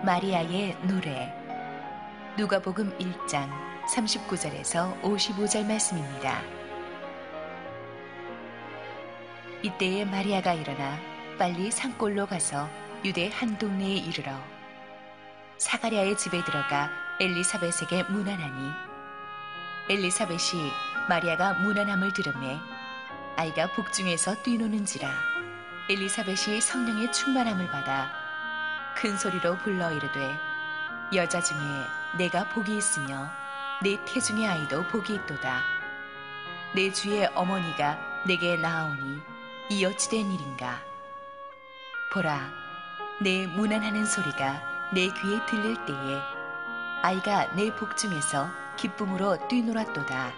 마리아의 노래. 누가복음 1장 39절에서 55절 말씀입니다. 이때에 마리아가 일어나 빨리 산골로 가서 유대 한 동네에 이르러 사가랴의 집에 들어가 엘리사벳에게 문안하니, 엘리사벳이 마리아가 문안함을 들으매 아이가 복중에서 뛰노는지라 엘리사벳이 성령의 충만함을 받아 큰 소리로 불러 이르되, 여자 중에 내가 복이 있으며 내 태중의 아이도 복이 있도다. 내 주의 어머니가 내게 나아오니 이 어찌 된 일인가. 보라, 내 문안하는 소리가 내 귀에 들릴 때에 아이가 내 복중에서 기쁨으로 뛰놀았도다.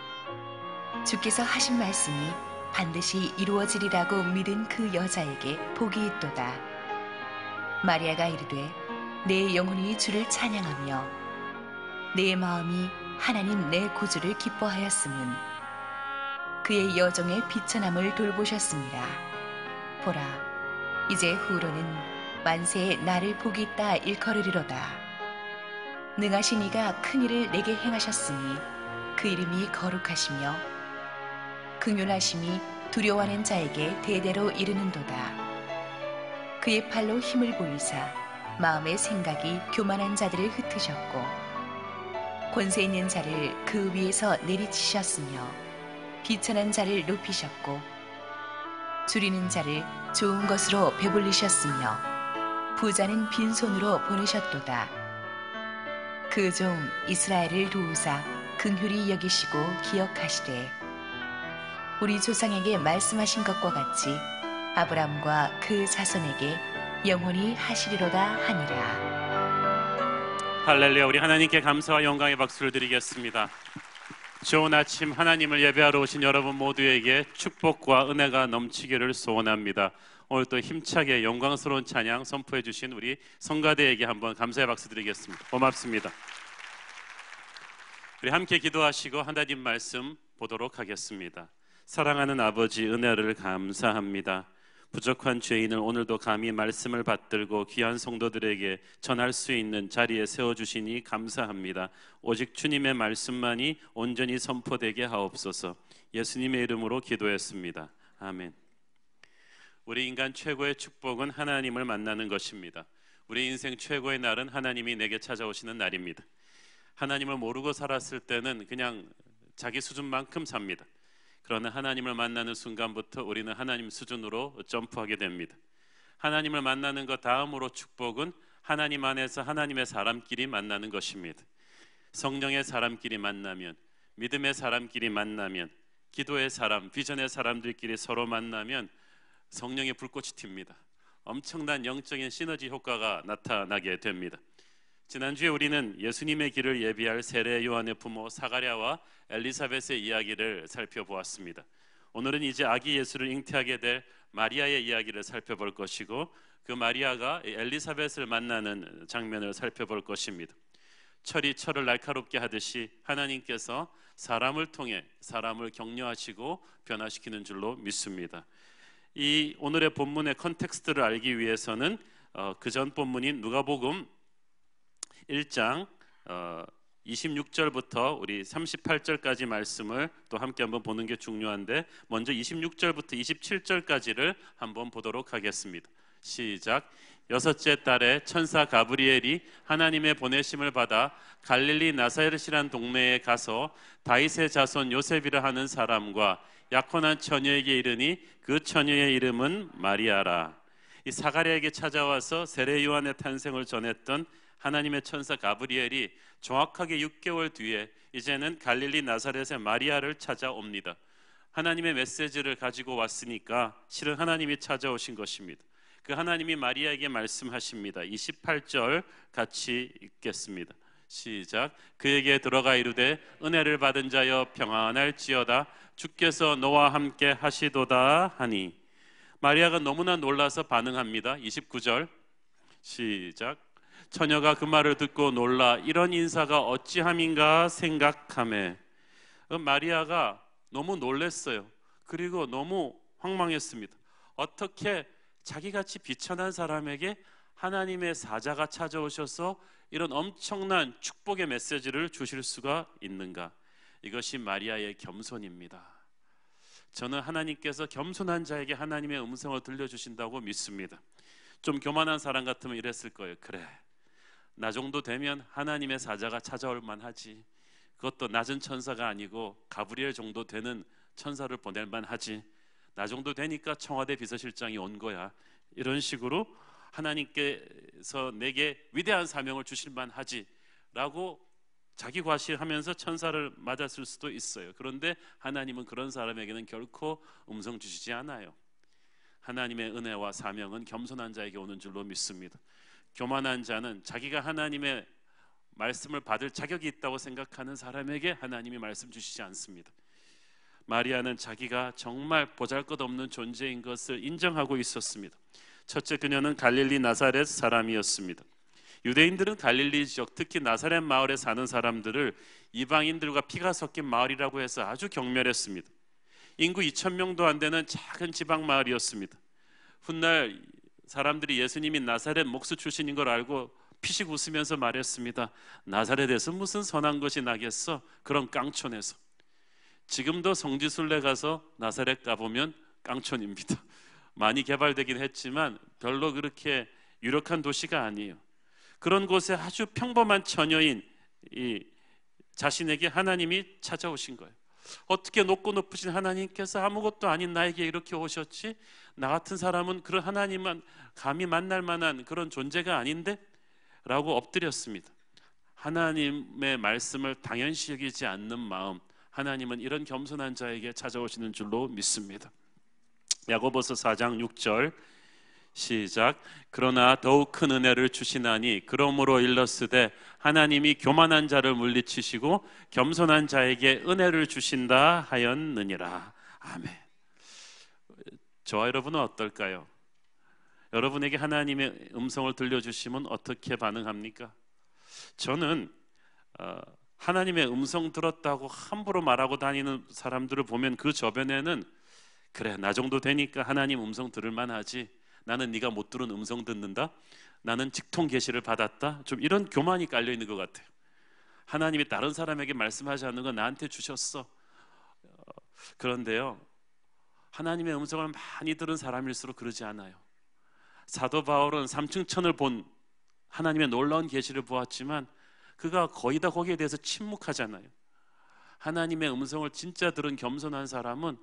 주께서 하신 말씀이 반드시 이루어지리라고 믿은 그 여자에게 복이 있도다. 마리아가 이르되, 내 영혼이 주를 찬양하며 내 마음이 하나님 내 구주를 기뻐하였음은 그의 여종의 비천함을 돌보셨습니다. 보라, 이제 후로는 만세에 나를 복이 있다 일컬으리로다. 능하신 이가 큰 일을 내게 행하셨으니 그 이름이 거룩하시며 긍휼하심이 두려워하는 자에게 대대로 이르는도다. 그의 팔로 힘을 보이사 마음의 생각이 교만한 자들을 흩으셨고 권세 있는 자를 그 위에서 내리치셨으며 비천한 자를 높이셨고 줄이는 자를 좋은 것으로 배불리셨으며 부자는 빈손으로 보내셨도다. 그 종 이스라엘을 도우사 긍휼히 여기시고 기억하시되 우리 조상에게 말씀하신 것과 같이 아브람과 그 자손에게 영원히 하시리로다 하니라. 할렐루야. 우리 하나님께 감사와 영광의 박수를 드리겠습니다. 좋은 아침, 하나님을 예배하러 오신 여러분 모두에게 축복과 은혜가 넘치기를 소원합니다. 오늘 또 힘차게 영광스러운 찬양 선포해 주신 우리 성가대에게 한번 감사의 박수 드리겠습니다. 고맙습니다. 우리 함께 기도하시고 하나님 말씀 보도록 하겠습니다. 사랑하는 아버지, 은혜를 감사합니다. 부족한 죄인을 오늘도 감히 말씀을 받들고 귀한 성도들에게 전할 수 있는 자리에 세워주시니 감사합니다. 오직 주님의 말씀만이 온전히 선포되게 하옵소서. 예수님의 이름으로 기도했습니다. 아멘. 우리 인간 최고의 축복은 하나님을 만나는 것입니다. 우리 인생 최고의 날은 하나님이 내게 찾아오시는 날입니다. 하나님을 모르고 살았을 때는 그냥 자기 수준만큼 삽니다. 그러나 하나님을 만나는 순간부터 우리는 하나님 수준으로 점프하게 됩니다. 하나님을 만나는 것 다음으로 축복은 하나님 안에서 하나님의 사람끼리 만나는 것입니다. 성령의 사람끼리 만나면, 믿음의 사람끼리 만나면, 기도의 사람, 비전의 사람들끼리 서로 만나면 성령의 불꽃이 튑니다. 엄청난 영적인 시너지 효과가 나타나게 됩니다. 지난주에 우리는 예수님의 길을 예비할 세례 요한의 부모 사가랴와 엘리사벳의 이야기를 살펴보았습니다. 오늘은 이제 아기 예수를 잉태하게 될 마리아의 이야기를 살펴볼 것이고, 그 마리아가 엘리사벳을 만나는 장면을 살펴볼 것입니다. 철이 철을 날카롭게 하듯이 하나님께서 사람을 통해 사람을 격려하시고 변화시키는 줄로 믿습니다. 이 오늘의 본문의 컨텍스트를 알기 위해서는 그 전 본문인 누가복음 1장 26절부터 우리 38절까지 말씀을 또 함께 한번 보는 게 중요한데, 먼저 26절부터 27절까지를 한번 보도록 하겠습니다. 시작. 여섯째 달에 천사 가브리엘이 하나님의 보내심을 받아 갈릴리 나사렛이란 동네에 가서 다윗의 자손 요셉이라 하는 사람과 약혼한 처녀에게 이르니 그 처녀의 이름은 마리아라. 이 사가랴에게 찾아와서 세례 요한의 탄생을 전했던 하나님의 천사 가브리엘이 정확하게 6개월 뒤에 이제는 갈릴리 나사렛의 마리아를 찾아옵니다. 하나님의 메시지를 가지고 왔으니까 실은 하나님이 찾아오신 것입니다. 그 하나님이 마리아에게 말씀하십니다. 28절 같이 읽겠습니다. 시작. 그에게 들어가 이르되 은혜를 받은 자여 평안할지어다. 주께서 너와 함께 하시도다 하니. 마리아가 너무나 놀라서 반응합니다. 29절 시작. 처녀가 그 말을 듣고 놀라 이런 인사가 어찌함인가 생각하매. 마리아가 너무 놀랐어요. 그리고 너무 황망했습니다. 어떻게 자기같이 비천한 사람에게 하나님의 사자가 찾아오셔서 이런 엄청난 축복의 메시지를 주실 수가 있는가? 이것이 마리아의 겸손입니다. 저는 하나님께서 겸손한 자에게 하나님의 음성을 들려주신다고 믿습니다. 좀 교만한 사람 같으면 이랬을 거예요. 그래, 나 정도 되면 하나님의 사자가 찾아올 만하지. 그것도 낮은 천사가 아니고 가브리엘 정도 되는 천사를 보낼 만하지. 나 정도 되니까 청와대 비서실장이 온 거야. 이런 식으로 하나님께서 내게 위대한 사명을 주실 만하지 라고 자기 과시하면서 천사를 맞았을 수도 있어요. 그런데 하나님은 그런 사람에게는 결코 음성 주시지 않아요. 하나님의 은혜와 사명은 겸손한 자에게 오는 줄로 믿습니다. 교만한 자는 자기가 하나님의 말씀을 받을 자격이 있다고 생각하는 사람에게 하나님이 말씀 주시지 않습니다. 마리아는 자기가 정말 보잘것없는 존재인 것을 인정하고 있었습니다. 첫째, 그녀는 갈릴리 나사렛 사람이었습니다. 유대인들은 갈릴리 지역, 특히 나사렛 마을에 사는 사람들을 이방인들과 피가 섞인 마을이라고 해서 아주 경멸했습니다. 인구 2,000명도 안 되는 작은 지방 마을이었습니다. 훗날 사람들이 예수님이 나사렛 목수 출신인 걸 알고 피식 웃으면서 말했습니다. 나사렛에서 무슨 선한 것이 나겠어? 그런 깡촌에서. 지금도 성지순례 가서 나사렛 가보면 깡촌입니다. 많이 개발되긴 했지만 별로 그렇게 유력한 도시가 아니에요. 그런 곳에 아주 평범한 처녀인 이 자신에게 하나님이 찾아오신 거예요. 어떻게 높고 높으신 하나님께서 아무것도 아닌 나에게 이렇게 오셨지? 나 같은 사람은 그런 하나님만 감히 만날 만한 그런 존재가 아닌데? 라고 엎드렸습니다. 하나님의 말씀을 당연시 여기지 않는 마음, 하나님은 이런 겸손한 자에게 찾아오시는 줄로 믿습니다. 야고보서 4장 6절 시작. 그러나 더욱 큰 은혜를 주시나니 그러므로 일렀으되 하나님이 교만한 자를 물리치시고 겸손한 자에게 은혜를 주신다 하였느니라. 아멘. 저와 여러분은 어떨까요? 여러분에게 하나님의 음성을 들려주시면 어떻게 반응합니까? 저는 하나님의 음성 들었다고 함부로 말하고 다니는 사람들을 보면 그 저변에는 그래, 나 정도 되니까 하나님 음성 들을 만하지. 나는 네가 못 들은 음성 듣는다. 나는 직통 계시를 받았다. 좀 이런 교만이 깔려 있는 것 같아요. 하나님이 다른 사람에게 말씀하지 않는 건 나한테 주셨어. 그런데요, 하나님의 음성을 많이 들은 사람일수록 그러지 않아요. 사도 바울은 삼층천을 본 하나님의 놀라운 계시를 보았지만 그가 거의 다 거기에 대해서 침묵하잖아요. 하나님의 음성을 진짜 들은 겸손한 사람은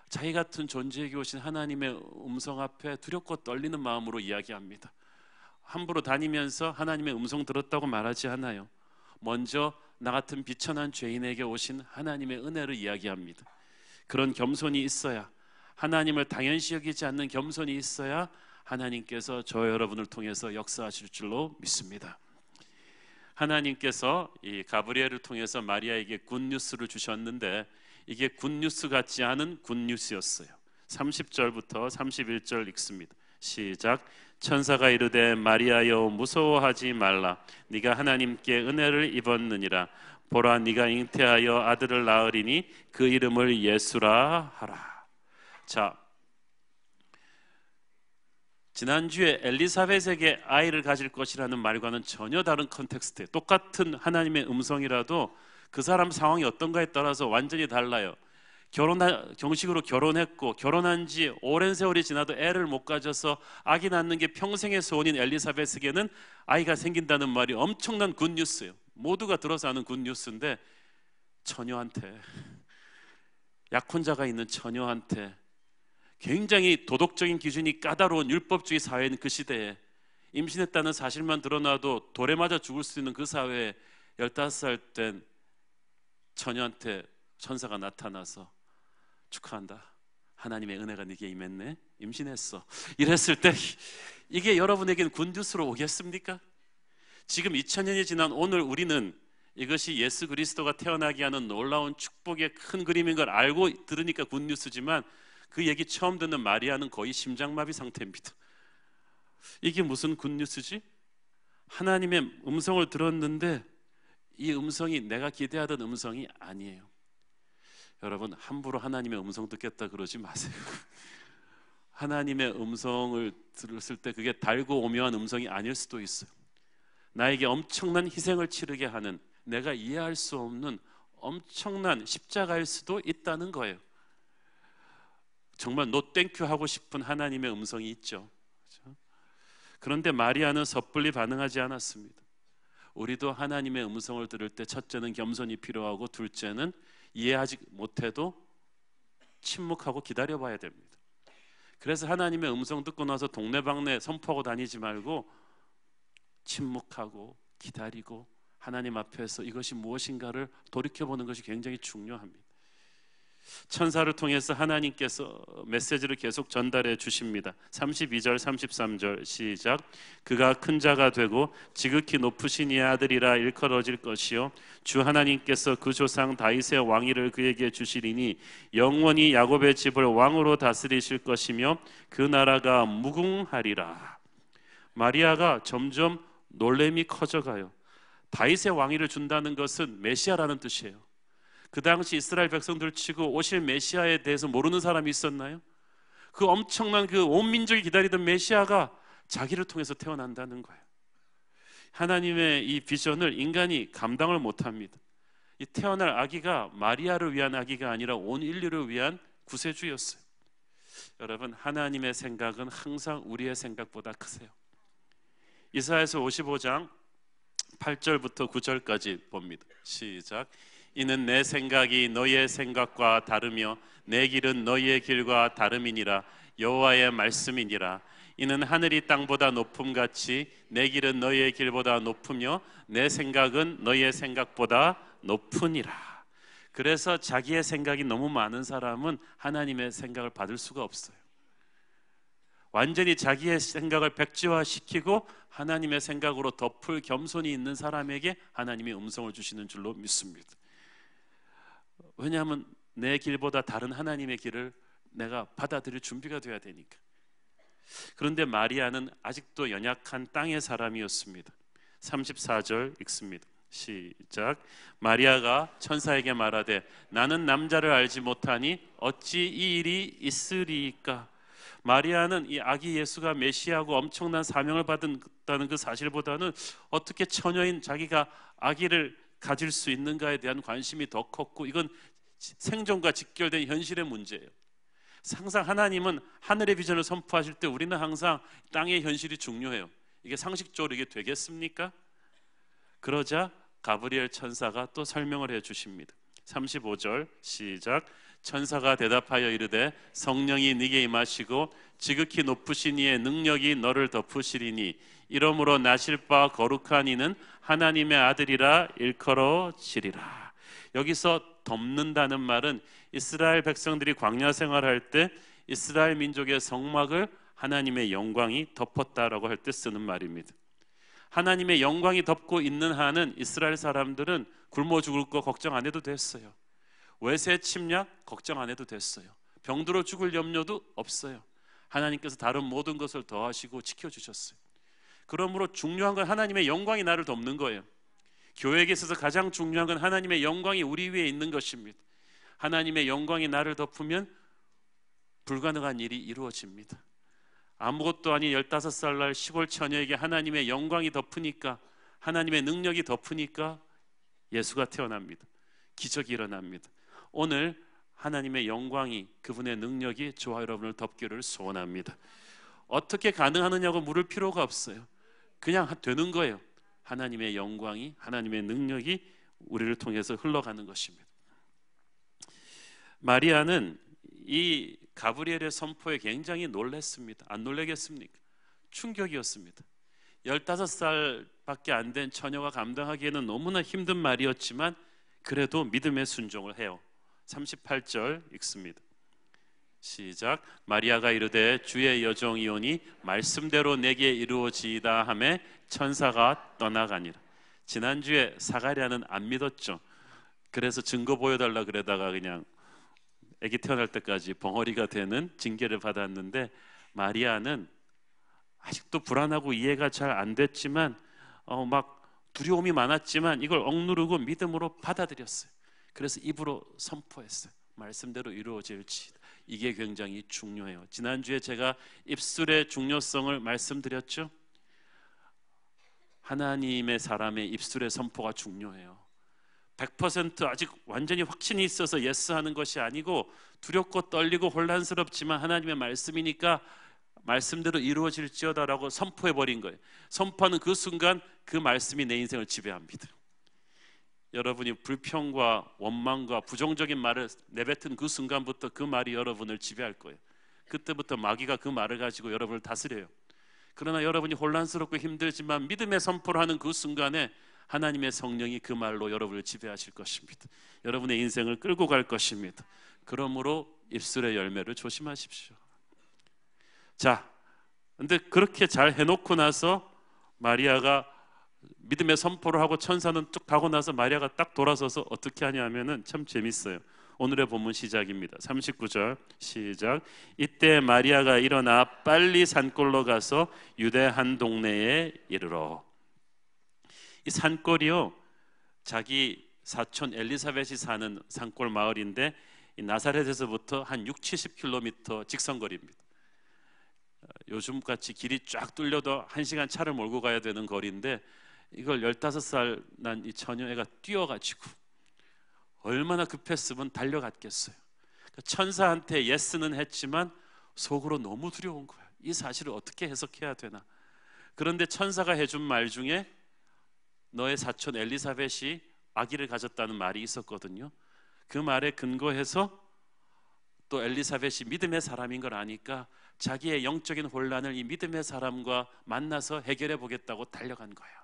자기 같은 존재에게 오신 하나님의 음성 앞에 두렵고 떨리는 마음으로 이야기합니다. 함부로 다니면서 하나님의 음성 들었다고 말하지 않아요. 먼저 나 같은 비천한 죄인에게 오신 하나님의 은혜를 이야기합니다. 그런 겸손이 있어야, 하나님을 당연시 여기지 않는 겸손이 있어야 하나님께서 저 여러분을 통해서 역사하실 줄로 믿습니다. 하나님께서 이 가브리엘을 통해서 마리아에게 굿뉴스를 주셨는데 이게 굿뉴스 같지 않은 굿뉴스였어요. 30절부터 31절 읽습니다. 시작. 천사가 이르되 마리아여 무서워하지 말라. 네가 하나님께 은혜를 입었느니라. 보라, 네가 잉태하여 아들을 낳으리니 그 이름을 예수라 하라. 자, 지난주에 엘리사벳에게 아이를 가질 것이라는 말과는 전혀 다른 컨텍스트에 똑같은 하나님의 음성이라도 그 사람 상황이 어떤가에 따라서 완전히 달라요. 정식으로 결혼했고 결혼한 지 오랜 세월이 지나도 애를 못 가져서 아기 낳는 게 평생의 소원인 엘리사벳에게는 아이가 생긴다는 말이 엄청난 굿뉴스예요. 모두가 들어서 아는 굿뉴스인데 처녀한테, 약혼자가 있는 처녀한테, 굉장히 도덕적인 기준이 까다로운 율법주의 사회인 그 시대에 임신했다는 사실만 드러나도 돌에 맞아 죽을 수 있는 그 사회에 15살 된 처녀한테 천사가 나타나서 축하한다. 하나님의 은혜가 네게 임했네. 임신했어. 이랬을 때 이게 여러분에게는 굿뉴스로 오겠습니까? 지금 2000년이 지난 오늘 우리는 이것이 예수 그리스도가 태어나게 하는 놀라운 축복의 큰 그림인 걸 알고 들으니까 굿뉴스지만 그 얘기 처음 듣는 마리아는 거의 심장마비 상태입니다. 이게 무슨 굿뉴스지? 하나님의 음성을 들었는데 이 음성이 내가 기대하던 음성이 아니에요. 여러분, 함부로 하나님의 음성 듣겠다 그러지 마세요. 하나님의 음성을 들었을 때 그게 달고 오묘한 음성이 아닐 수도 있어요. 나에게 엄청난 희생을 치르게 하는, 내가 이해할 수 없는 엄청난 십자가일 수도 있다는 거예요. 정말 노 땡큐 하고 싶은 하나님의 음성이 있죠. 그렇죠? 그런데 마리아는 섣불리 반응하지 않았습니다. 우리도 하나님의 음성을 들을 때 첫째는 겸손이 필요하고, 둘째는 이해하지 못해도 침묵하고 기다려봐야 됩니다. 그래서 하나님의 음성 듣고 나서 동네방네 선포하고 다니지 말고 침묵하고 기다리고 하나님 앞에서 이것이 무엇인가를 돌이켜보는 것이 굉장히 중요합니다. 천사를 통해서 하나님께서 메시지를 계속 전달해 주십니다. 32절 33절 시작. 그가 큰 자가 되고 지극히 높으신 이의 아들이라 일컬어질 것이요 주 하나님께서 그 조상 다윗의 왕위를 그에게 주시리니 영원히 야곱의 집을 왕으로 다스리실 것이며 그 나라가 무궁하리라. 마리아가 점점 놀램이 커져가요. 다윗의 왕위를 준다는 것은 메시아라는 뜻이에요. 그 당시 이스라엘 백성들 치고 오실 메시아에 대해서 모르는 사람이 있었나요? 그 엄청난 그 온 민족이 기다리던 메시아가 자기를 통해서 태어난다는 거예요. 하나님의 이 비전을 인간이 감당을 못합니다. 이 태어날 아기가 마리아를 위한 아기가 아니라 온 인류를 위한 구세주였어요. 여러분, 하나님의 생각은 항상 우리의 생각보다 크세요. 이사야서 55장 8절부터 9절까지 봅니다. 시작. 이는 내 생각이 너희의 생각과 다르며 내 길은 너희의 길과 다름이니라. 여호와의 말씀이니라. 이는 하늘이 땅보다 높음같이 내 길은 너희의 길보다 높으며 내 생각은 너희의 생각보다 높으니라. 그래서 자기의 생각이 너무 많은 사람은 하나님의 생각을 받을 수가 없어요. 완전히 자기의 생각을 백지화시키고 하나님의 생각으로 덮을 겸손이 있는 사람에게 하나님이 음성을 주시는 줄로 믿습니다. 왜냐하면 내 길보다 다른 하나님의 길을 내가 받아들일 준비가 돼야 되니까. 그런데 마리아는 아직도 연약한 땅의 사람이었습니다. 34절 읽습니다. 시작. 마리아가 천사에게 말하되 나는 남자를 알지 못하니 어찌 이 일이 있으리까. 마리아는 이 아기 예수가 메시아고 엄청난 사명을 받았다는 그 사실보다는 어떻게 처녀인 자기가 아기를 가질 수 있는가에 대한 관심이 더 컸고, 이건 생존과 직결된 현실의 문제예요. 항상 하나님은 하늘의 비전을 선포하실 때 우리는 항상 땅의 현실이 중요해요. 이게 상식적으로 이게 되겠습니까? 그러자 가브리엘 천사가 또 설명을 해 주십니다. 35절 시작. 천사가 대답하여 이르되 성령이 네게 임하시고 지극히 높으신 이의 능력이 너를 덮으시리니 이러므로 나실 바 거룩한 이는 하나님의 아들이라 일컬어지리라. 여기서 덮는다는 말은 이스라엘 백성들이 광야 생활할 때 이스라엘 민족의 성막을 하나님의 영광이 덮었다라고 할 때 쓰는 말입니다. 하나님의 영광이 덮고 있는 한은 이스라엘 사람들은 굶어 죽을 거 걱정 안 해도 됐어요. 외세 침략 걱정 안 해도 됐어요. 병들어 죽을 염려도 없어요. 하나님께서 다른 모든 것을 더하시고 지켜주셨어요. 그러므로 중요한 건 하나님의 영광이 나를 덮는 거예요. 교회에 있어서 가장 중요한 건 하나님의 영광이 우리 위에 있는 것입니다. 하나님의 영광이 나를 덮으면 불가능한 일이 이루어집니다. 아무것도 아닌 15살 날 시골 처녀에게 하나님의 영광이 덮으니까, 하나님의 능력이 덮으니까 예수가 태어납니다. 기적이 일어납니다. 오늘 하나님의 영광이, 그분의 능력이 저와 여러분을 덮기를 소원합니다. 어떻게 가능하느냐고 물을 필요가 없어요. 그냥 되는 거예요. 하나님의 영광이, 하나님의 능력이 우리를 통해서 흘러가는 것입니다. 마리아는 이 가브리엘의 선포에 굉장히 놀랐습니다. 안 놀라겠습니까? 충격이었습니다. 15살밖에 안 된 처녀가 감당하기에는 너무나 힘든 말이었지만 그래도 믿음의 순종을 해요. 38절 읽습니다. 시작. 마리아가 이르되 주의 여종이오니 말씀대로 내게 이루어지이다 하매 천사가 떠나가니라. 지난주에 사가랴는 안 믿었죠. 그래서 증거 보여달라 그러다가 그냥 아기 태어날 때까지 벙어리가 되는 징계를 받았는데, 마리아는 아직도 불안하고 이해가 잘 안 됐지만 막 두려움이 많았지만 이걸 억누르고 믿음으로 받아들였어요. 그래서 입으로 선포했어요. 말씀대로 이루어질지이다. 이게 굉장히 중요해요. 지난주에 제가 입술의 중요성을 말씀드렸죠. 하나님의 사람의 입술의 선포가 중요해요. 100% 아직 완전히 확신이 있어서 예스 하는 것이 아니고 두렵고 떨리고 혼란스럽지만 하나님의 말씀이니까 말씀대로 이루어질지어다라고 선포해버린 거예요. 선포하는 그 순간 그 말씀이 내 인생을 지배합니다. 여러분이 불평과 원망과 부정적인 말을 내뱉은 그 순간부터 그 말이 여러분을 지배할 거예요. 그때부터 마귀가 그 말을 가지고 여러분을 다스려요. 그러나 여러분이 혼란스럽고 힘들지만 믿음의 선포를 하는 그 순간에 하나님의 성령이 그 말로 여러분을 지배하실 것입니다. 여러분의 인생을 끌고 갈 것입니다. 그러므로 입술의 열매를 조심하십시오. 자, 근데 그렇게 잘 해놓고 나서 마리아가 믿음의 선포를 하고 천사는 쭉 가고 나서 마리아가 딱 돌아서서 어떻게 하냐면은 참 재밌어요. 오늘의 본문 시작입니다. 39절 시작. 이때 마리아가 일어나 빨리 산골로 가서 유대 한 동네에 이르러. 이 산골이요, 자기 사촌 엘리사벳이 사는 산골 마을인데 이 나사렛에서부터 한 60-70km 직선거리입니다. 요즘같이 길이 쫙 뚫려도 1시간 차를 몰고 가야 되는 거리인데 이걸 15살 난 이 처녀애가 뛰어가지고 얼마나 급했으면 달려갔겠어요. 천사한테 예스는 했지만 속으로 너무 두려운 거예요. 이 사실을 어떻게 해석해야 되나. 그런데 천사가 해준 말 중에 너의 사촌 엘리사벳이 아기를 가졌다는 말이 있었거든요. 그 말에 근거해서 또 엘리사벳이 믿음의 사람인 걸 아니까 자기의 영적인 혼란을 이 믿음의 사람과 만나서 해결해 보겠다고 달려간 거예요.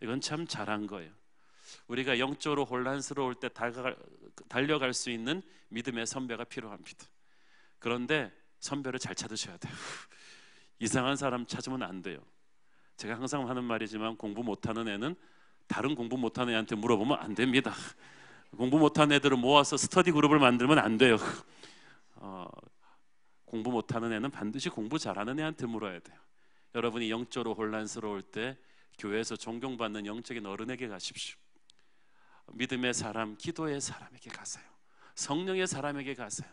이건 참 잘한 거예요. 우리가 영적으로 혼란스러울 때 달려갈 수 있는 믿음의 선배가 필요합니다. 그런데 선배를 잘 찾으셔야 돼요. 이상한 사람 찾으면 안 돼요. 제가 항상 하는 말이지만 공부 못하는 애는 다른 공부 못하는 애한테 물어보면 안 됩니다. 공부 못하는 애들을 모아서 스터디 그룹을 만들면 안 돼요. 공부 못하는 애는 반드시 공부 잘하는 애한테 물어야 돼요. 여러분이 영적으로 혼란스러울 때 교회에서 존경받는 영적인 어른에게 가십시오. 믿음의 사람, 기도의 사람에게 가세요. 성령의 사람에게 가세요.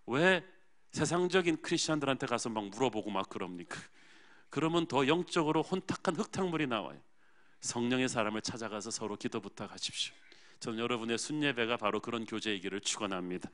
왜 세상적인 크리스천들한테 가서 막 물어보고 막 그럽니까? 그러면 더 영적으로 혼탁한 흙탕물이 나와요. 성령의 사람을 찾아가서 서로 기도 부탁하십시오. 저는 여러분의 순예배가 바로 그런 교제이기를 축원합니다.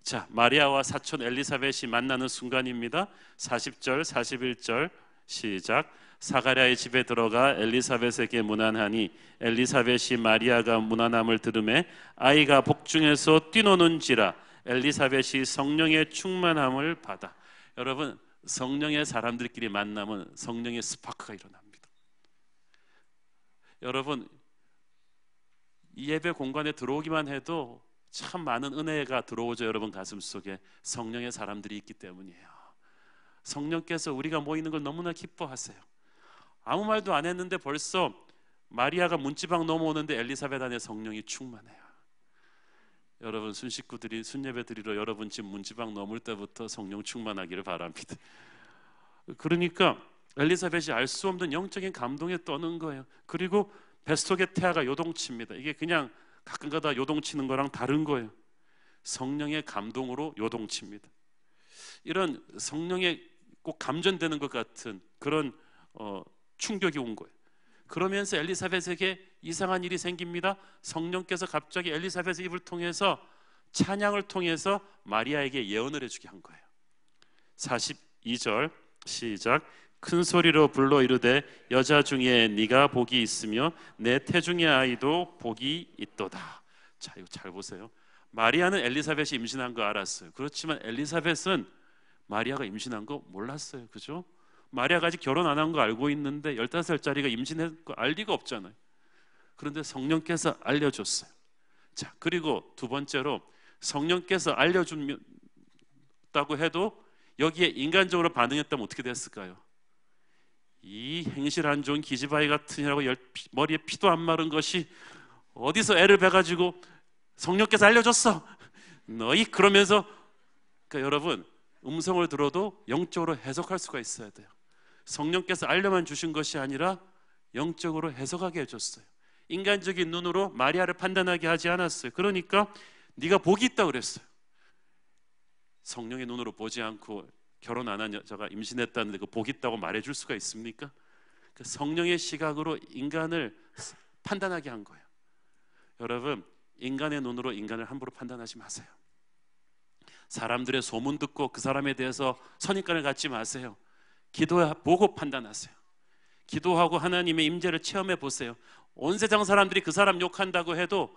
자, 마리아와 사촌 엘리사벳이 만나는 순간입니다. 40절, 41절 시작. 사가랴의 집에 들어가 엘리사벳에게 문안하니 엘리사벳이 마리아가 문안함을 들으매 아이가 복중에서 뛰노는지라 엘리사벳이 성령의 충만함을 받아. 여러분, 성령의 사람들끼리 만나면 성령의 스파크가 일어납니다. 여러분, 이 예배 공간에 들어오기만 해도 참 많은 은혜가 들어오죠. 여러분 가슴속에 성령의 사람들이 있기 때문이에요. 성령께서 우리가 모이는 걸 너무나 기뻐하세요. 아무 말도 안 했는데 벌써 마리아가 문지방 넘어오는데 엘리사벳 안에 성령이 충만해요. 여러분 순식구들이 순예배 드리러 여러분 집 문지방 넘을 때부터 성령 충만하기를 바랍니다. 그러니까 엘리사벳이 알 수 없는 영적인 감동에 떠는 거예요. 그리고 뱃속의 태아가 요동칩니다. 이게 그냥 가끔가다 요동치는 거랑 다른 거예요. 성령의 감동으로 요동칩니다. 이런 성령에 꼭 감전되는 것 같은 그런 충격이 온 거예요. 그러면서 엘리사벳에게 이상한 일이 생깁니다. 성령께서 갑자기 엘리사벳의 입을 통해서 찬양을 통해서 마리아에게 예언을 해주게 한 거예요. 42절 시작. 큰 소리로 불러 이르되 여자 중에 네가 복이 있으며 내 태중의 아이도 복이 있도다. 자, 이거 잘 보세요. 마리아는 엘리사벳이 임신한 거 알았어요. 그렇지만 엘리사벳은 마리아가 임신한 거 몰랐어요. 그죠? 마리아가 아직 결혼 안 한 거 알고 있는데 15살짜리가 임신한 거 알 리가 없잖아요. 그런데 성령께서 알려줬어요. 자, 그리고 두 번째로 성령께서 알려준다고 해도 여기에 인간적으로 반응했다면 어떻게 됐을까요? 이 행실 안 좋은 기집아이 같은 이라고 머리에 피도 안 마른 것이 어디서 애를 베가지고 성령께서 알려줬어 너희, 그러면서 그러니까 여러분 음성을 들어도 영적으로 해석할 수가 있어야 돼요. 성령께서 알려만 주신 것이 아니라 영적으로 해석하게 해줬어요. 인간적인 눈으로 마리아를 판단하게 하지 않았어요. 그러니까 네가 복이 있다고 그랬어요. 성령의 눈으로 보지 않고 결혼 안 한 여자가 임신했다는데 그 복 있다고 말해줄 수가 있습니까? 그 성령의 시각으로 인간을 판단하게 한 거예요. 여러분, 인간의 눈으로 인간을 함부로 판단하지 마세요. 사람들의 소문 듣고 그 사람에 대해서 선입관을 갖지 마세요. 기도해 보고 판단하세요. 기도하고 하나님의 임재를 체험해 보세요. 온 세상 사람들이 그 사람 욕한다고 해도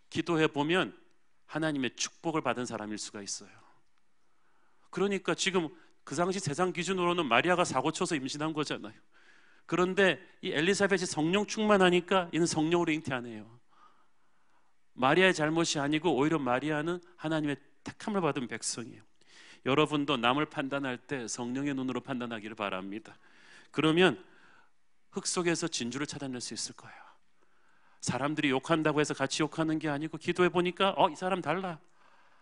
기도해 보면 하나님의 축복을 받은 사람일 수가 있어요. 그러니까 지금 그 당시 세상 기준으로는 마리아가 사고 쳐서 임신한 거잖아요. 그런데 이 엘리사벳이 성령 충만하니까 이는 성령으로 잉태하네요. 마리아의 잘못이 아니고 오히려 마리아는 하나님의 택함을 받은 백성이에요. 여러분도 남을 판단할 때 성령의 눈으로 판단하기를 바랍니다. 그러면 흙 속에서 진주를 찾아낼 수 있을 거예요. 사람들이 욕한다고 해서 같이 욕하는 게 아니고 기도해 보니까 이 사람 달라,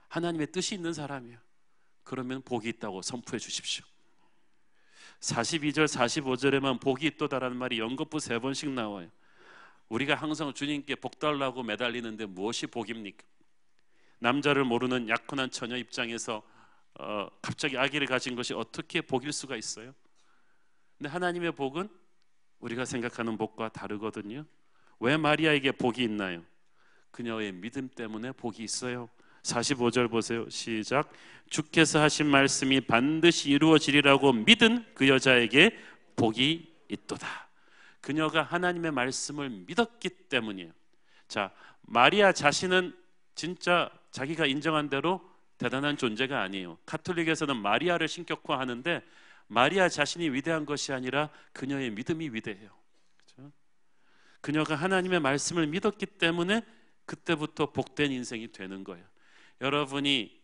하나님의 뜻이 있는 사람이에요. 그러면 복이 있다고 선포해 주십시오. 42절 45절에만 복이 있도다라는 말이 연거푸 3번씩 나와요. 우리가 항상 주님께 복 달라고 매달리는데 무엇이 복입니까? 남자를 모르는 약혼한 처녀 입장에서 갑자기 아기를 가진 것이 어떻게 복일 수가 있어요? 근데 하나님의 복은 우리가 생각하는 복과 다르거든요. 왜 마리아에게 복이 있나요? 그녀의 믿음 때문에 복이 있어요. 45절 보세요. 시작. 주께서 하신 말씀이 반드시 이루어지리라고 믿은 그 여자에게 복이 있도다. 그녀가 하나님의 말씀을 믿었기 때문이에요. 자, 마리아 자신은 진짜 자기가 인정한 대로 대단한 존재가 아니에요. 가톨릭에서는 마리아를 신격화하는데 마리아 자신이 위대한 것이 아니라 그녀의 믿음이 위대해요. 그렇죠? 그녀가 하나님의 말씀을 믿었기 때문에 그때부터 복된 인생이 되는 거예요. 여러분이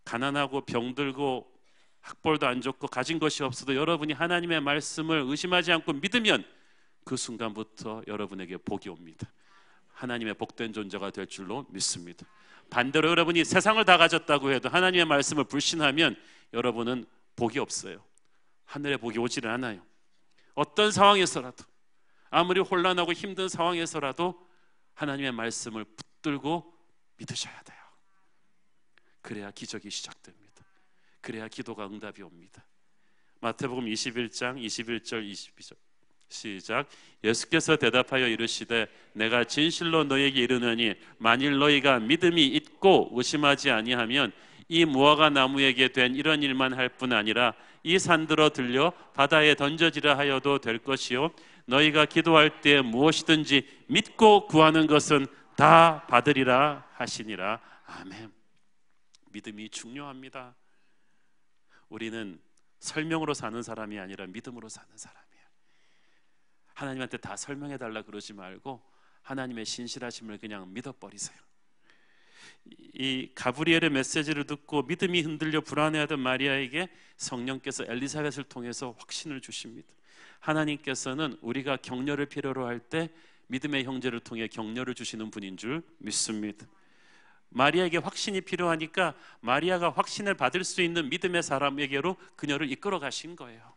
가난하고 병들고 학벌도 안 좋고 가진 것이 없어도 여러분이 하나님의 말씀을 의심하지 않고 믿으면 그 순간부터 여러분에게 복이 옵니다. 하나님의 복된 존재가 될 줄로 믿습니다. 반대로 여러분이 세상을 다 가졌다고 해도 하나님의 말씀을 불신하면 여러분은 복이 없어요. 하늘의 복이 오지를 않아요. 어떤 상황에서라도, 아무리 혼란하고 힘든 상황에서라도 하나님의 말씀을 붙들고 믿으셔야 돼요. 그래야 기적이 시작됩니다. 그래야 기도가 응답이 옵니다. 마태복음 21장 21절 22절 시작. 예수께서 대답하여 이르시되 내가 진실로 너에게 이르노니 만일 너희가 믿음이 있고 의심하지 아니하면 이 무화과 나무에게 된 이런 일만 할 뿐 아니라 이 산들어 들려 바다에 던져지라 하여도 될 것이요 너희가 기도할 때 무엇이든지 믿고 구하는 것은 다 받으리라 하시니라. 아멘. 믿음이 중요합니다. 우리는 설명으로 사는 사람이 아니라 믿음으로 사는 사람이에요. 하나님한테 다 설명해 달라 그러지 말고 하나님의 신실하심을 그냥 믿어버리세요. 이 가브리엘의 메시지를 듣고 믿음이 흔들려 불안해하던 마리아에게 성령께서 엘리사벳을 통해서 확신을 주십니다. 하나님께서는 우리가 격려를 필요로 할 때 믿음의 형제를 통해 격려를 주시는 분인 줄 믿습니다. 마리아에게 확신이 필요하니까 마리아가 확신을 받을 수 있는 믿음의 사람에게로 그녀를 이끌어 가신 거예요.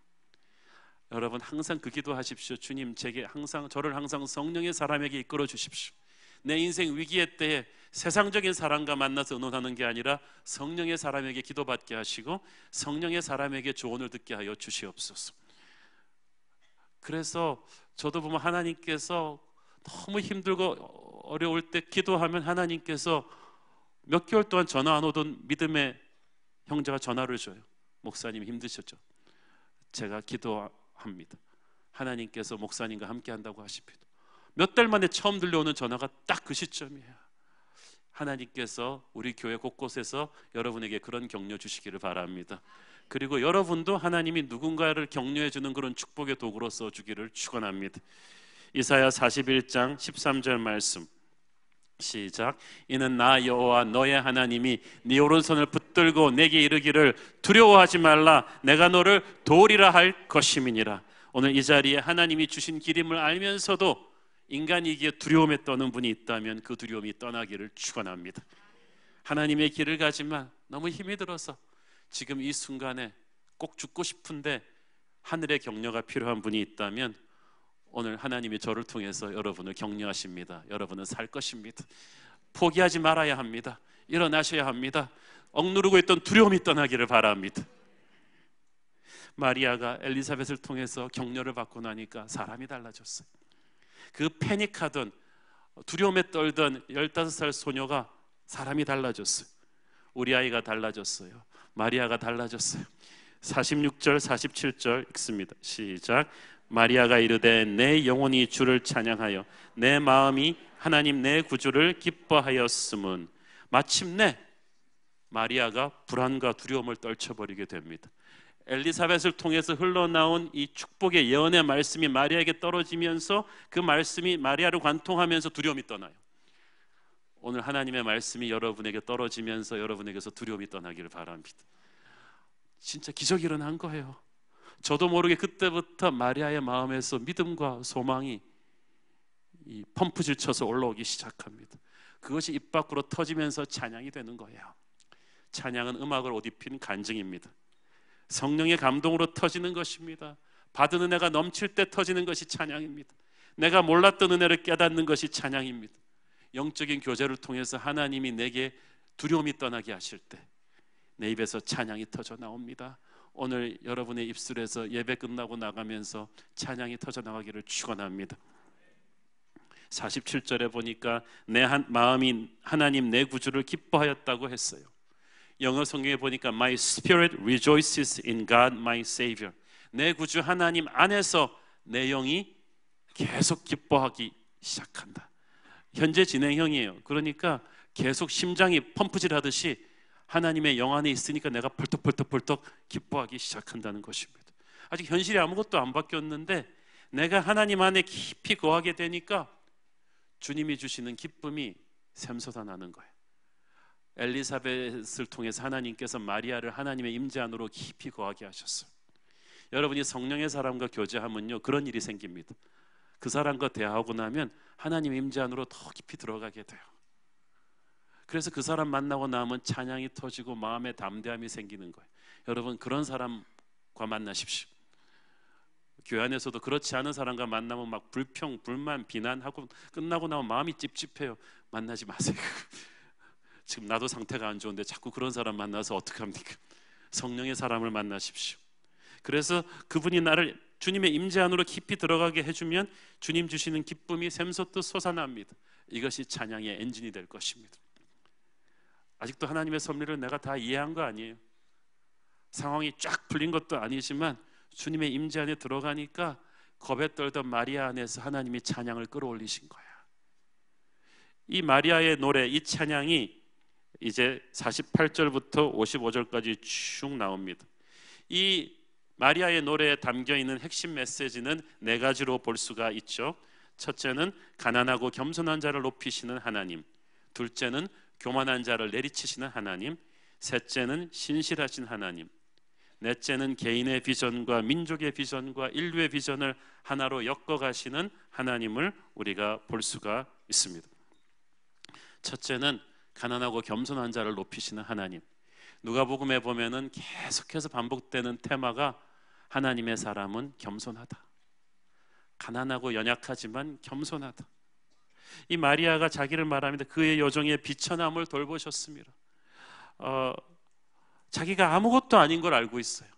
여러분 항상 그 기도하십시오. 주님, 저를 항상 성령의 사람에게 이끌어 주십시오. 내 인생 위기의 때에 세상적인 사람과 만나서 의논하는 게 아니라 성령의 사람에게 기도받게 하시고 성령의 사람에게 조언을 듣게 하여 주시옵소서. 그래서 저도 보면 하나님께서 너무 힘들고 어려울 때 기도하면 하나님께서 몇 개월 동안 전화 안 오던 믿음의 형제가 전화를 줘요. 목사님 힘드셨죠? 제가 기도합니다. 하나님께서 목사님과 함께 한다고 하십니다. 몇 달 만에 처음 들려오는 전화가 딱 그 시점이에요. 하나님께서 우리 교회 곳곳에서 여러분에게 그런 격려 주시기를 바랍니다. 그리고 여러분도 하나님이 누군가를 격려해 주는 그런 축복의 도구로 써주기를 축원합니다. 이사야 41장 13절 말씀 시작. 이는 나 여호와 너의 하나님이 네 오른손을 붙들고 내게 이르기를 두려워하지 말라 내가 너를 도우리라 할 것임이니라. 오늘 이 자리에 하나님이 주신 기림을 알면서도 인간이기에 두려움에 떠는 분이 있다면 그 두려움이 떠나기를 축원합니다. 하나님의 길을 가지만 너무 힘이 들어서 지금 이 순간에 꼭 죽고 싶은데 하늘의 격려가 필요한 분이 있다면 오늘 하나님이 저를 통해서 여러분을 격려하십니다. 여러분은 살 것입니다. 포기하지 말아야 합니다. 일어나셔야 합니다. 억누르고 있던 두려움이 떠나기를 바랍니다. 마리아가 엘리사벳을 통해서 격려를 받고 나니까 사람이 달라졌어요. 그 패닉하던 두려움에 떨던 15살 소녀가 사람이 달라졌어요. 우리 아이가 달라졌어요. 마리아가 달라졌어요. 46절 47절 읽습니다. 시작. 마리아가 이르되 내 영혼이 주를 찬양하여 내 마음이 하나님 내 구주를 기뻐하였음은. 마침내 마리아가 불안과 두려움을 떨쳐버리게 됩니다. 엘리사벳을 통해서 흘러나온 이 축복의 예언의 말씀이 마리아에게 떨어지면서 그 말씀이 마리아를 관통하면서 두려움이 떠나요. 오늘 하나님의 말씀이 여러분에게 떨어지면서 여러분에게서 두려움이 떠나기를 바랍니다. 진짜 기적이 일어난 거예요. 저도 모르게 그때부터 마리아의 마음에서 믿음과 소망이 이 펌프질 쳐서 올라오기 시작합니다. 그것이 입 밖으로 터지면서 찬양이 되는 거예요. 찬양은 음악을 옷 입힌 간증입니다. 성령의 감동으로 터지는 것입니다. 받은 은혜가 넘칠 때 터지는 것이 찬양입니다. 내가 몰랐던 은혜를 깨닫는 것이 찬양입니다. 영적인 교제를 통해서 하나님이 내게 두려움이 떠나게 하실 때 내 입에서 찬양이 터져 나옵니다. 오늘 여러분의 입술에서 예배 끝나고 나가면서 찬양이 터져 나가기를 축원합니다. 47절에 보니까 내 마음이 하나님 내 구주를 기뻐하였다고 했어요. 영어 성경에 보니까 My spirit rejoices in God my Savior. 내 구주 하나님 안에서 내 영이 계속 기뻐하기 시작한다. 현재 진행형이에요. 그러니까 계속 심장이 펌프질 하듯이 하나님의 영 안에 있으니까 내가 펄떡펄떡 기뻐하기 시작한다는 것입니다. 아직 현실이 아무것도 안 바뀌었는데 내가 하나님 안에 깊이 거하게 되니까 주님이 주시는 기쁨이 샘솟아나는 거예요. 엘리사벳을 통해서 하나님께서 마리아를 하나님의 임재 안으로 깊이 거하게 하셨어요. 여러분이 성령의 사람과 교제하면요 그런 일이 생깁니다. 그 사람과 대화하고 나면 하나님 임재 안으로 더 깊이 들어가게 돼요. 그래서 그 사람 만나고 나면 찬양이 터지고 마음에 담대함이 생기는 거예요. 여러분 그런 사람과 만나십시오. 교회 안에서도 그렇지 않은 사람과 만나면 막 불평, 불만, 비난하고 끝나고 나면 마음이 찝찝해요. 만나지 마세요. 지금 나도 상태가 안 좋은데 자꾸 그런 사람 만나서 어떡합니까? 성령의 사람을 만나십시오. 그래서 그분이 나를 주님의 임재 안으로 깊이 들어가게 해주면 주님 주시는 기쁨이 샘솟듯 솟아납니다. 이것이 찬양의 엔진이 될 것입니다. 아직도 하나님의 섭리를 내가 다 이해한 거 아니에요. 상황이 쫙 풀린 것도 아니지만 주님의 임재 안에 들어가니까 겁에 떨던 마리아 안에서 하나님이 찬양을 끌어올리신 거야. 이 마리아의 노래, 이 찬양이 이제 48절부터 55절까지 쭉 나옵니다. 이 마리아의 노래에 담겨있는 핵심 메시지는 네 가지로 볼 수가 있죠. 첫째는 가난하고 겸손한 자를 높이시는 하나님, 둘째는 교만한 자를 내리치시는 하나님, 셋째는 신실하신 하나님, 넷째는 개인의 비전과 민족의 비전과 인류의 비전을 하나로 엮어가시는 하나님을 우리가 볼 수가 있습니다. 첫째는 가난하고 겸손한 자를 높이시는 하나님. 누가복음에 보면은 계속해서 반복되는 테마가 하나님의 사람은 겸손하다. 가난하고 연약하지만 겸손하다. 이 마리아가 자기를 말합니다. 그의 여종의 비천함을 돌보셨습니다. 자기가 아무것도 아닌 걸 알고 있어요.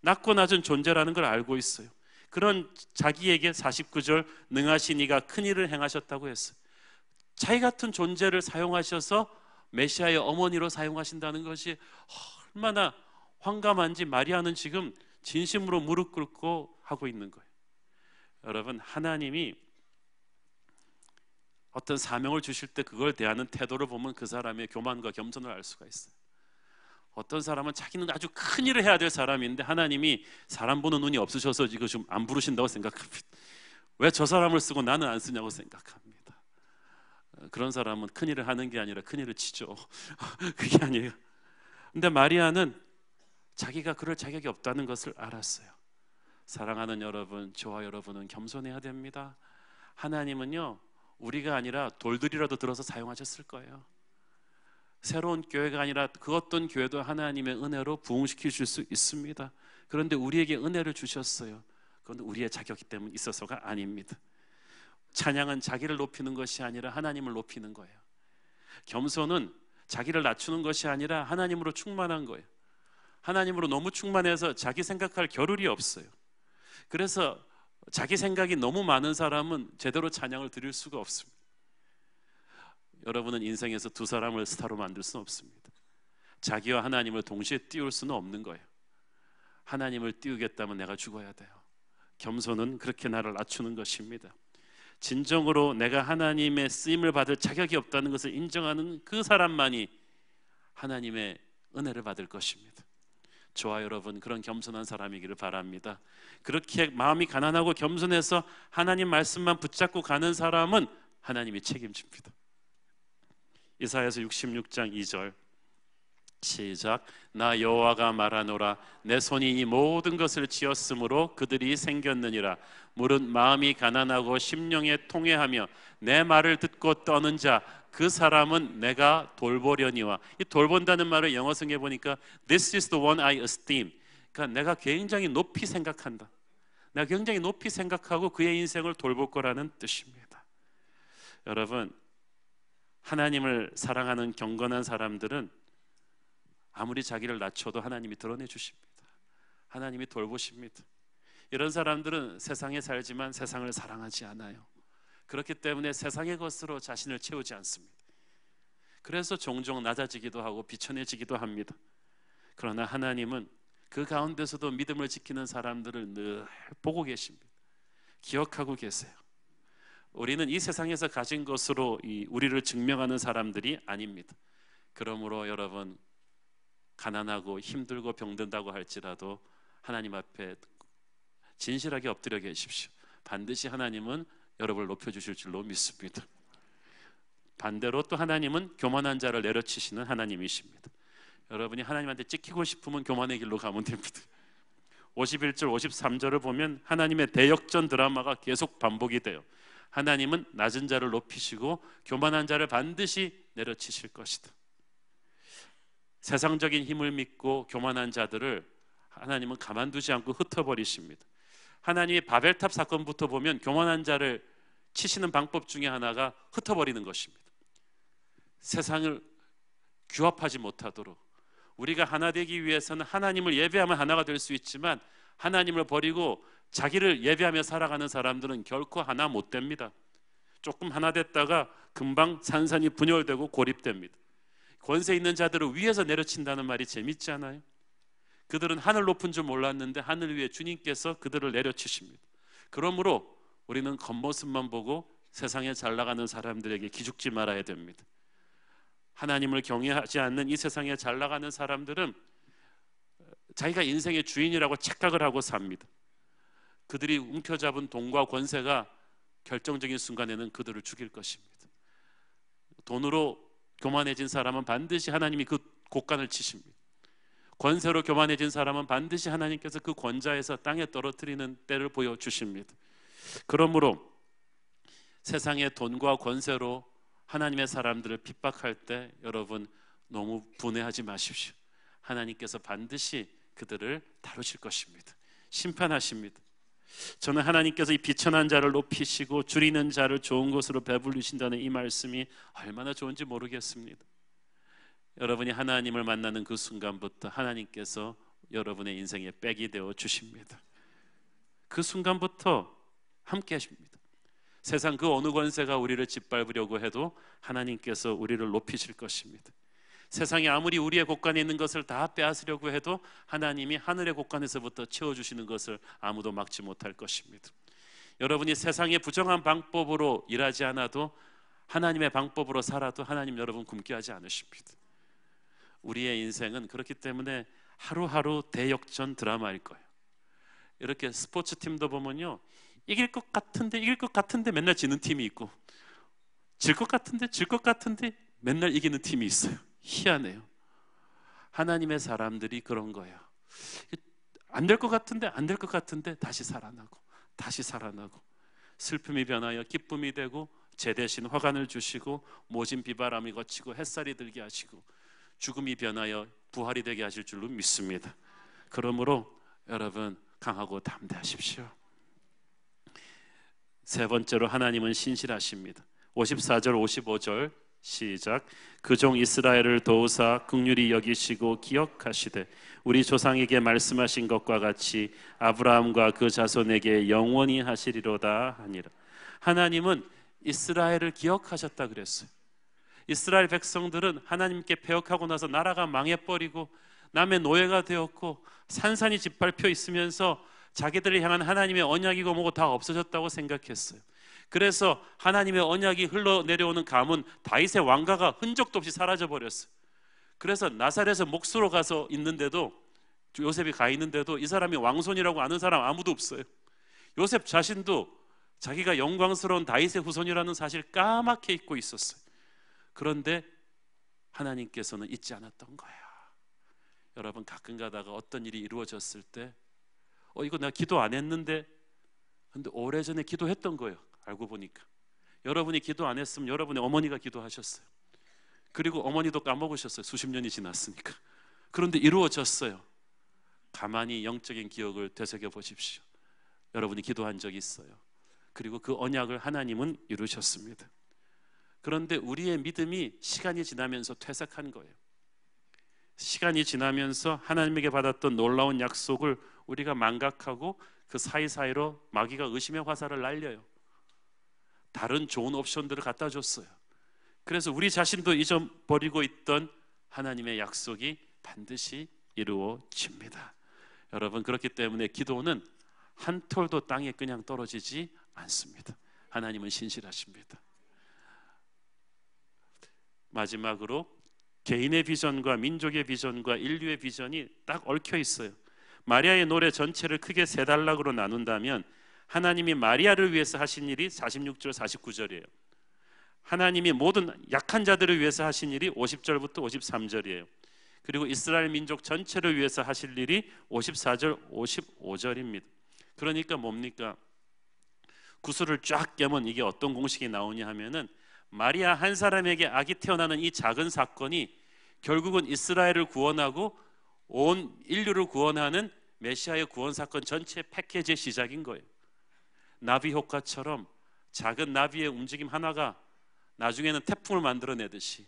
낮고 낮은 존재라는 걸 알고 있어요. 그런 자기에게 49절 능하신 이가 큰 일을 행하셨다고 했어요. 자기 같은 존재를 사용하셔서 메시아의 어머니로 사용하신다는 것이 얼마나 황감한지 마리아는 지금 진심으로 무릎 꿇고 하고 있는 거예요. 여러분, 하나님이 어떤 사명을 주실 때 그걸 대하는 태도를 보면 그 사람의 교만과 겸손을 알 수가 있어요. 어떤 사람은 자기는 아주 큰 일을 해야 될 사람인데 하나님이 사람 보는 눈이 없으셔서 이거 좀 안 부르신다고 생각합니다. 왜 저 사람을 쓰고 나는 안 쓰냐고 생각합니다. 그런 사람은 큰 일을 하는 게 아니라 큰 일을 치죠. 그게 아니에요. 근데 마리아는 자기가 그럴 자격이 없다는 것을 알았어요. 사랑하는 여러분, 저와 여러분은 겸손해야 됩니다. 하나님은요, 우리가 아니라 돌들이라도 들어서 사용하셨을 거예요. 새로운 교회가 아니라 그 어떤 교회도 하나님의 은혜로 부흥시킬 수 있습니다. 그런데 우리에게 은혜를 주셨어요. 그건 우리의 자격이 때문에 있어서가 아닙니다. 찬양은 자기를 높이는 것이 아니라 하나님을 높이는 거예요. 겸손은 자기를 낮추는 것이 아니라 하나님으로 충만한 거예요. 하나님으로 너무 충만해서 자기 생각할 겨를이 없어요. 그래서 자기 생각이 너무 많은 사람은 제대로 찬양을 드릴 수가 없습니다. 여러분은 인생에서 두 사람을 스타로 만들 수는 없습니다. 자기와 하나님을 동시에 띄울 수는 없는 거예요. 하나님을 띄우겠다면 내가 죽어야 돼요. 겸손은 그렇게 나를 낮추는 것입니다. 진정으로 내가 하나님의 쓰임을 받을 자격이 없다는 것을 인정하는 그 사람만이 하나님의 은혜를 받을 것입니다. 저와 여러분 그런 겸손한 사람이기를 바랍니다. 그렇게 마음이 가난하고 겸손해서 하나님 말씀만 붙잡고 가는 사람은 하나님이 책임집니다. 이사야서 66장 2절 시작. 나 여호와가 말하노라 내 손이 이 모든 것을 지었으므로 그들이 생겼느니라. 무릇 마음이 가난하고 심령에 통회하며 내 말을 듣고 떠는 자 그 사람은 내가 돌보려니와. 이 돌본다는 말을 영어 성경에 보니까 This is the one I esteem. 그러니까 내가 굉장히 높이 생각한다. 내가 굉장히 높이 생각하고 그의 인생을 돌볼 거라는 뜻입니다. 여러분 하나님을 사랑하는 경건한 사람들은 아무리 자기를 낮춰도 하나님이 드러내 주십니다. 하나님이 돌보십니다. 이런 사람들은 세상에 살지만 세상을 사랑하지 않아요. 그렇기 때문에 세상의 것으로 자신을 채우지 않습니다. 그래서 종종 낮아지기도 하고 비천해지기도 합니다. 그러나 하나님은 그 가운데서도 믿음을 지키는 사람들을 늘 보고 계십니다. 기억하고 계세요. 우리는 이 세상에서 가진 것으로 우리를 증명하는 사람들이 아닙니다. 그러므로 여러분 가난하고 힘들고 병든다고 할지라도 하나님 앞에 진실하게 엎드려 계십시오. 반드시 하나님은 여러분을 높여주실 줄로 믿습니다. 반대로 또 하나님은 교만한 자를 내려치시는 하나님이십니다. 여러분이 하나님한테 찍히고 싶으면 교만의 길로 가면 됩니다. 51절 53절을 보면 하나님의 대역전 드라마가 계속 반복이 돼요. 하나님은 낮은 자를 높이시고 교만한 자를 반드시 내려치실 것이다. 세상적인 힘을 믿고 교만한 자들을 하나님은 가만두지 않고 흩어버리십니다. 하나님의 바벨탑 사건부터 보면 교만한 자를 치시는 방법 중에 하나가 흩어버리는 것입니다. 세상을 규합하지 못하도록 우리가 하나 되기 위해서는 하나님을 예배하면 하나가 될 수 있지만 하나님을 버리고 자기를 예배하며 살아가는 사람들은 결코 하나 못 됩니다. 조금 하나 됐다가 금방 산산이 분열되고 고립됩니다. 권세 있는 자들을 위에서 내려친다는 말이 재밌지 않아요? 그들은 하늘 높은 줄 몰랐는데 하늘 위에 주님께서 그들을 내려치십니다. 그러므로 우리는 겉모습만 보고 세상에 잘 나가는 사람들에게 기죽지 말아야 됩니다. 하나님을 경외하지 않는 이 세상에 잘 나가는 사람들은 자기가 인생의 주인이라고 착각을 하고 삽니다. 그들이 움켜잡은 돈과 권세가 결정적인 순간에는 그들을 죽일 것입니다. 돈으로 교만해진 사람은 반드시 하나님이 그 곡간을 치십니다. 권세로 교만해진 사람은 반드시 하나님께서 그 권자에서 땅에 떨어뜨리는 때를 보여주십니다. 그러므로 세상의 돈과 권세로 하나님의 사람들을 핍박할 때 여러분 너무 분해하지 마십시오. 하나님께서 반드시 그들을 다루실 것입니다. 심판하십니다. 저는 하나님께서 이 비천한 자를 높이시고 줄이는 자를 좋은 것으로 배불리신다는 이 말씀이 얼마나 좋은지 모르겠습니다. 여러분이 하나님을 만나는 그 순간부터 하나님께서 여러분의 인생에 백이 되어 주십니다. 그 순간부터 함께 하십니다. 세상 그 어느 권세가 우리를 짓밟으려고 해도 하나님께서 우리를 높이실 것입니다. 세상이 아무리 우리의 곳간에 있는 것을 다 빼앗으려고 해도 하나님이 하늘의 곳간에서부터 채워주시는 것을 아무도 막지 못할 것입니다. 여러분이 세상의 부정한 방법으로 일하지 않아도 하나님의 방법으로 살아도 하나님 여러분 굶게 하지 않으십니다. 우리의 인생은 그렇기 때문에 하루하루 대역전 드라마일 거예요. 이렇게 스포츠 팀도 보면요, 이길 것 같은데 맨날 지는 팀이 있고, 질 것 같은데 맨날 이기는 팀이 있어요. 희한해요. 하나님의 사람들이 그런 거예요. 안 될 것 같은데 다시 살아나고 슬픔이 변하여 기쁨이 되고 제 대신 화관을 주시고 모진 비바람이 거치고 햇살이 들게 하시고 죽음이 변하여 부활이 되게 하실 줄로 믿습니다. 그러므로 여러분 강하고 담대하십시오. 세 번째로 하나님은 신실하십니다. 54절 55절 시작. 그 종 이스라엘을 도우사 긍휼히 여기시고 기억하시되 우리 조상에게 말씀하신 것과 같이 아브라함과 그 자손에게 영원히 하시리로다 하니라. 하나님은 이스라엘을 기억하셨다 그랬어요. 이스라엘 백성들은 하나님께 배역하고 나서 나라가 망해버리고 남의 노예가 되었고 산산이 짓밟혀 있으면서 자기들을 향한 하나님의 언약이고 뭐고 다 없어졌다고 생각했어요. 그래서 하나님의 언약이 흘러내려오는 가문 다윗의 왕가가 흔적도 없이 사라져버렸어요. 그래서 나사렛에 목수로 가서 있는데도, 요셉이 가 있는데도 이 사람이 왕손이라고 아는 사람 아무도 없어요. 요셉 자신도 자기가 영광스러운 다윗의 후손이라는 사실 까맣게 잊고 있었어요. 그런데 하나님께서는 잊지 않았던 거예요. 여러분, 가끔 가다가 어떤 일이 이루어졌을 때 이거 내가 기도 안 했는데, 근데 오래전에 기도했던 거예요. 알고 보니까 여러분이 기도 안 했으면 여러분의 어머니가 기도하셨어요. 그리고 어머니도 까먹으셨어요. 수십 년이 지났으니까. 그런데 이루어졌어요. 가만히 영적인 기억을 되새겨 보십시오. 여러분이 기도한 적이 있어요. 그리고 그 언약을 하나님은 이루셨습니다. 그런데 우리의 믿음이 시간이 지나면서 퇴색한 거예요. 시간이 지나면서 하나님에게 받았던 놀라운 약속을 우리가 망각하고 그 사이사이로 마귀가 의심의 화살을 날려요. 다른 좋은 옵션들을 갖다 줬어요. 그래서 우리 자신도 잊어버리고 있던 하나님의 약속이 반드시 이루어집니다. 여러분, 그렇기 때문에 기도는 한 톨도 땅에 그냥 떨어지지 않습니다. 하나님은 신실하십니다. 마지막으로 개인의 비전과 민족의 비전과 인류의 비전이 딱 얽혀 있어요. 마리아의 노래 전체를 크게 세 단락으로 나눈다면 하나님이 마리아를 위해서 하신 일이 46절 49절이에요. 하나님이 모든 약한 자들을 위해서 하신 일이 50절부터 53절이에요. 그리고 이스라엘 민족 전체를 위해서 하실 일이 54절 55절입니다. 그러니까 뭡니까? 구슬을 쫙 깨면 이게 어떤 공식이 나오냐 하면은, 마리아 한 사람에게 아기 태어나는 이 작은 사건이 결국은 이스라엘을 구원하고 온 인류를 구원하는 메시아의 구원 사건 전체 패키지의 시작인 거예요. 나비 효과처럼 작은 나비의 움직임 하나가 나중에는 태풍을 만들어내듯이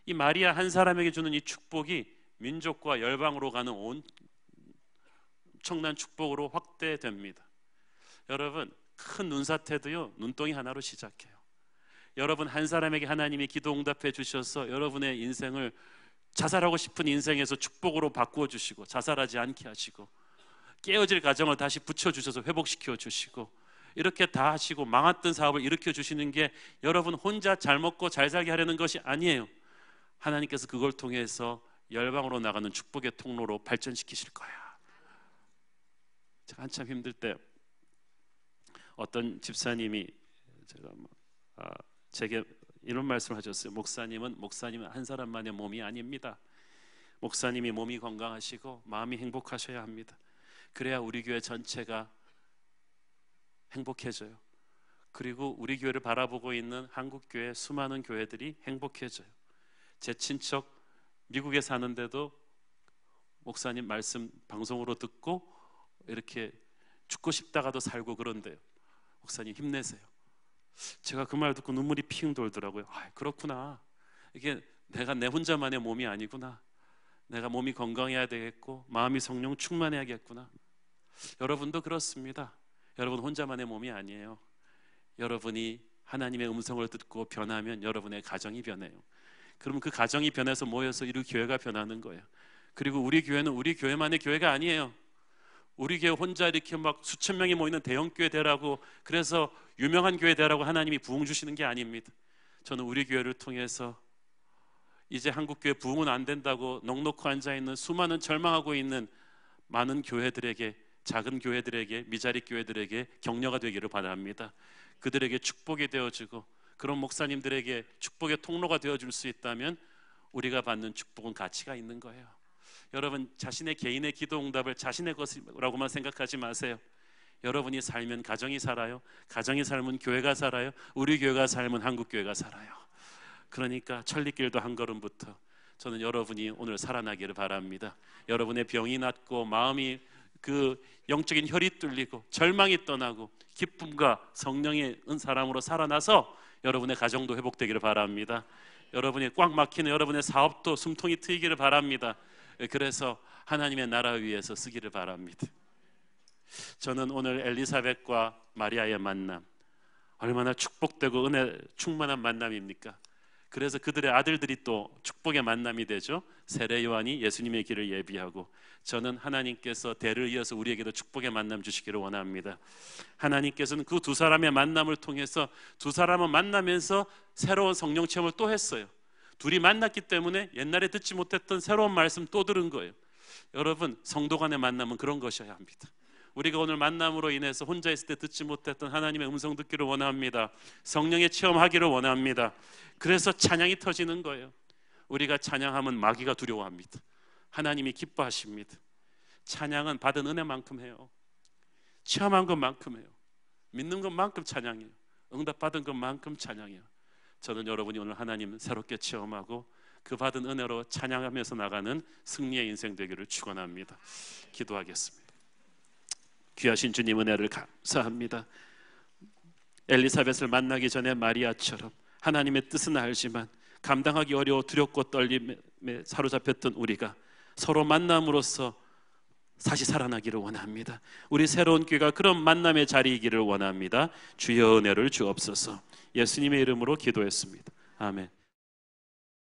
이 마리아 한 사람에게 주는 이 축복이 민족과 열방으로 가는 엄청난 축복으로 확대됩니다. 여러분, 큰 눈사태도요, 눈동이 하나로 시작해요. 여러분 한 사람에게 하나님이 기도 응답해 주셔서 여러분의 인생을, 자살하고 싶은 인생에서 축복으로 바꾸어 주시고, 자살하지 않게 하시고, 깨어질 가정을 다시 붙여주셔서 회복시켜 주시고, 이렇게 다 하시고 망했던 사업을 일으켜 주시는 게 여러분 혼자 잘 먹고 잘 살게 하려는 것이 아니에요. 하나님께서 그걸 통해서 열방으로 나가는 축복의 통로로 발전시키실 거야. 제가 한참 힘들 때 어떤 집사님이 제게 이런 말씀을 하셨어요. 목사님은 한 사람만의 몸이 아닙니다. 목사님이 몸이 건강하시고 마음이 행복하셔야 합니다. 그래야 우리 교회 전체가 행복해져요. 그리고 우리 교회를 바라보고 있는 한국 교회 수많은 교회들이 행복해져요. 제 친척 미국에 사는데도 목사님 말씀 방송으로 듣고 이렇게 죽고 싶다가도 살고 그런데요. 목사님 힘내세요. 제가 그 말 듣고 눈물이 핑 돌더라고요. 그렇구나. 이게 내가 내 혼자만의 몸이 아니구나. 내가 몸이 건강해야 되겠고 마음이 성령 충만해야겠구나. 여러분도 그렇습니다. 여러분 혼자만의 몸이 아니에요. 여러분이 하나님의 음성을 듣고 변하면 여러분의 가정이 변해요. 그러면 그 가정이 변해서 모여서 우리 교회가 변하는 거예요. 그리고 우리 교회는 우리 교회만의 교회가 아니에요. 우리 교회 혼자 이렇게 막 수천 명이 모이는 대형 교회 되라고, 그래서 유명한 교회 되라고 하나님이 부흥 주시는 게 아닙니다. 저는 우리 교회를 통해서 이제 한국 교회 부흥은 안 된다고 넋놓고 앉아 있는 수많은 절망하고 있는 많은 교회들에게, 작은 교회들에게, 미자리 교회들에게 격려가 되기를 바랍니다. 그들에게 축복이 되어지고 그런 목사님들에게 축복의 통로가 되어줄 수 있다면 우리가 받는 축복은 가치가 있는 거예요. 여러분, 자신의 개인의 기도 응답을 자신의 것이라고만 생각하지 마세요. 여러분이 살면 가정이 살아요. 가정이 살면 교회가 살아요. 우리 교회가 살면 한국 교회가 살아요. 그러니까 천리길도 한 걸음부터 저는 여러분이 오늘 살아나기를 바랍니다. 여러분의 병이 낫고 마음이 그 영적인 혈이 뚫리고 절망이 떠나고 기쁨과 성령의 사람으로 살아나서 여러분의 가정도 회복되기를 바랍니다. 여러분이 꽉 막히는 여러분의 사업도 숨통이 트이기를 바랍니다. 그래서 하나님의 나라 위해서 쓰기를 바랍니다. 저는 오늘 엘리사벳과 마리아의 만남, 얼마나 축복되고 은혜 충만한 만남입니까? 그래서 그들의 아들들이 또 축복의 만남이 되죠. 세례 요한이 예수님의 길을 예비하고, 저는 하나님께서 대를 이어서 우리에게도 축복의 만남 주시기를 원합니다. 하나님께서는 그 두 사람의 만남을 통해서 두 사람은 만나면서 새로운 성령 체험을 또 했어요. 둘이 만났기 때문에 옛날에 듣지 못했던 새로운 말씀 또 들은 거예요. 여러분, 성도 간의 만남은 그런 것이어야 합니다. 우리가 오늘 만남으로 인해서 혼자 있을 때 듣지 못했던 하나님의 음성 듣기를 원합니다. 성령의 체험하기를 원합니다. 그래서 찬양이 터지는 거예요. 우리가 찬양하면 마귀가 두려워합니다. 하나님이 기뻐하십니다. 찬양은 받은 은혜만큼 해요. 체험한 것만큼 해요. 믿는 것만큼 찬양해요. 응답받은 것만큼 찬양해요. 저는 여러분이 오늘 하나님 새롭게 체험하고 그 받은 은혜로 찬양하면서 나가는 승리의 인생 되기를 축원합니다. 기도하겠습니다. 귀하신 주님 은혜를 감사합니다. 엘리사벳을 만나기 전에 마리아처럼 하나님의 뜻은 알지만 감당하기 어려워 두렵고 떨림에 사로잡혔던 우리가 서로 만남으로써 다시 살아나기를 원합니다. 우리 새로운 교회가 그런 만남의 자리이기를 원합니다. 주여 은혜를 주옵소서. 예수님의 이름으로 기도했습니다. 아멘.